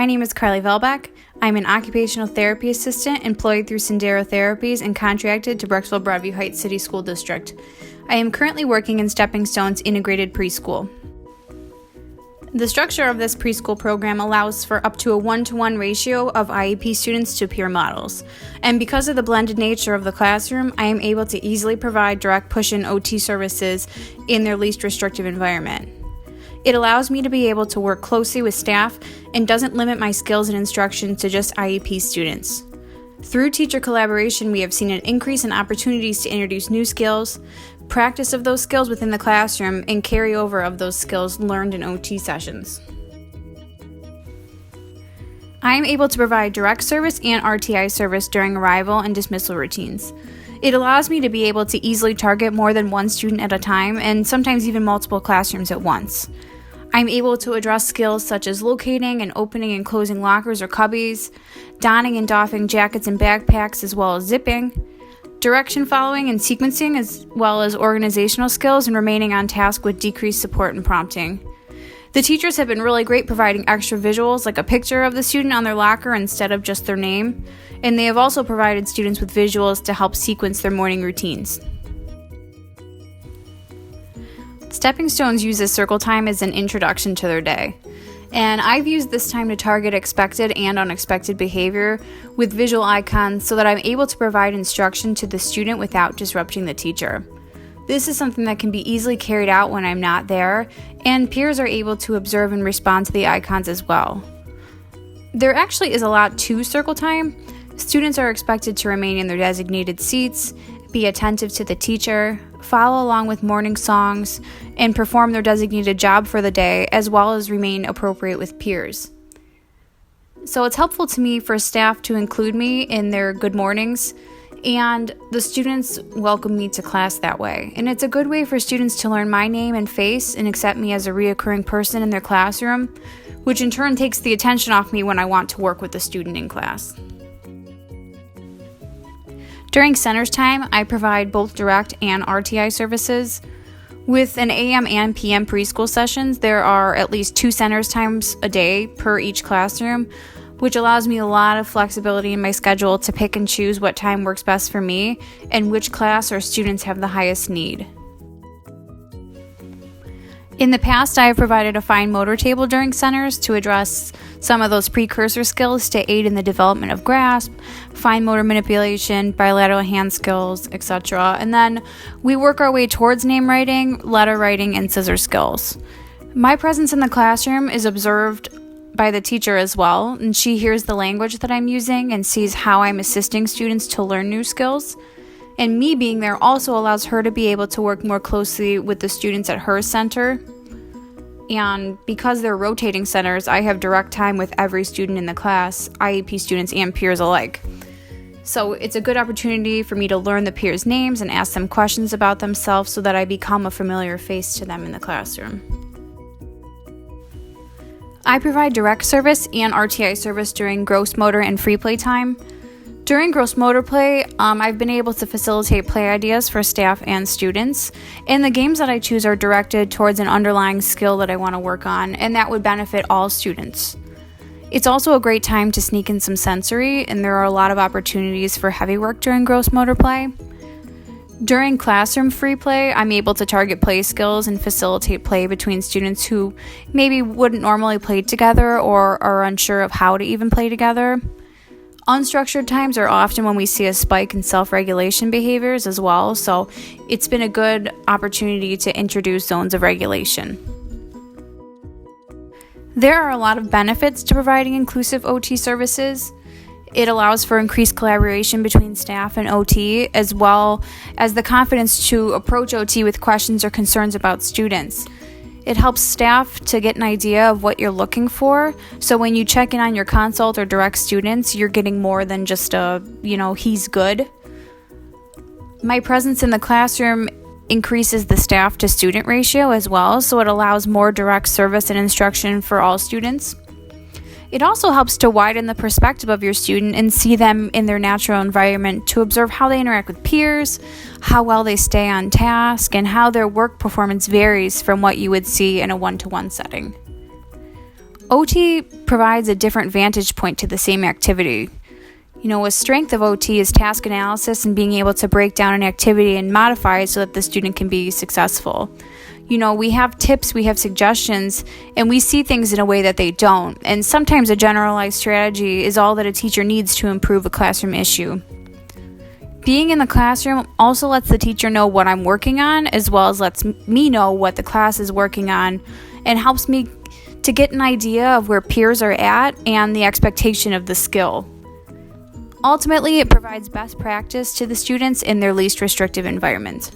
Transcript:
My name is Carly Velbeck. I'm an occupational therapy assistant employed through Sendero Therapies and contracted to Brecksville Broadview Heights City School District. I am currently working in Stepping Stone's integrated preschool. The structure of this preschool program allows for up to a 1-to-1 ratio of IEP students to peer models. And because of the blended nature of the classroom, I am able to easily provide direct push-in OT services in their least restrictive environment. It allows me to be able to work closely with staff and doesn't limit my skills and instruction to just IEP students. Through teacher collaboration, we have seen an increase in opportunities to introduce new skills, practice of those skills within the classroom, and carryover of those skills learned in OT sessions. I am able to provide direct service and RTI service during arrival and dismissal routines. It allows me to be able to easily target more than one student at a time and sometimes even multiple classrooms at once. I'm able to address skills such as locating and opening and closing lockers or cubbies, donning and doffing jackets and backpacks as well as zipping, direction following and sequencing as well as organizational skills and remaining on task with decreased support and prompting. The teachers have been really great providing extra visuals like a picture of the student on their locker instead of just their name, and they have also provided students with visuals to help sequence their morning routines. Stepping Stones uses circle time as an introduction to their day, and I've used this time to target expected and unexpected behavior with visual icons so that I'm able to provide instruction to the student without disrupting the teacher. This is something that can be easily carried out when I'm not there, and peers are able to observe and respond to the icons as well. There actually is a lot to circle time. Students are expected to remain in their designated seats, be attentive to the teacher, follow along with morning songs, and perform their designated job for the day, as well as remain appropriate with peers. So it's helpful to me for staff to include me in their good mornings, and the students welcome me to class that way. And it's a good way for students to learn my name and face and accept me as a reoccurring person in their classroom, which in turn takes the attention off me when I want to work with the student in class. During centers time, I provide both direct and RTI services. With an AM and PM preschool sessions, there are at least 2 centers times a day per each classroom, which allows me a lot of flexibility in my schedule to pick and choose what time works best for me and which class or students have the highest need. In the past, I have provided a fine motor table during centers to address some of those precursor skills to aid in the development of grasp, fine motor manipulation, bilateral hand skills, etc. And then we work our way towards name writing, letter writing, and scissor skills. My presence in the classroom is observed by the teacher as well, and she hears the language that I'm using and sees how I'm assisting students to learn new skills. And me being there also allows her to be able to work more closely with the students at her center. And because they're rotating centers, I have direct time with every student in the class, IEP students and peers alike. So it's a good opportunity for me to learn the peers' names and ask them questions about themselves so that I become a familiar face to them in the classroom. I provide direct service and RTI service during gross motor and free play time. During gross motor play, I've been able to facilitate play ideas for staff and students, and the games that I choose are directed towards an underlying skill that I want to work on, and that would benefit all students. It's also a great time to sneak in some sensory, and there are a lot of opportunities for heavy work during gross motor play. During classroom free play, I'm able to target play skills and facilitate play between students who maybe wouldn't normally play together or are unsure of how to even play together. Unstructured times are often when we see a spike in self-regulation behaviors as well, so it's been a good opportunity to introduce zones of regulation. There are a lot of benefits to providing inclusive OT services. It allows for increased collaboration between staff and OT, as well as the confidence to approach OT with questions or concerns about students. It helps staff to get an idea of what you're looking for, so when you check in on your consult or direct students, you're getting more than just he's good. My presence in the classroom increases the staff to student ratio as well, so it allows more direct service and instruction for all students. It also helps to widen the perspective of your student and see them in their natural environment to observe how they interact with peers, how well they stay on task, and how their work performance varies from what you would see in a one-to-one setting. OT provides a different vantage point to the same activity. A strength of OT is task analysis and being able to break down an activity and modify it so that the student can be successful. We have tips, we have suggestions, and we see things in a way that they don't. And sometimes a generalized strategy is all that a teacher needs to improve a classroom issue. Being in the classroom also lets the teacher know what I'm working on, as well as lets me know what the class is working on, and helps me to get an idea of where peers are at and the expectation of the skill. Ultimately, it provides best practice to the students in their least restrictive environment.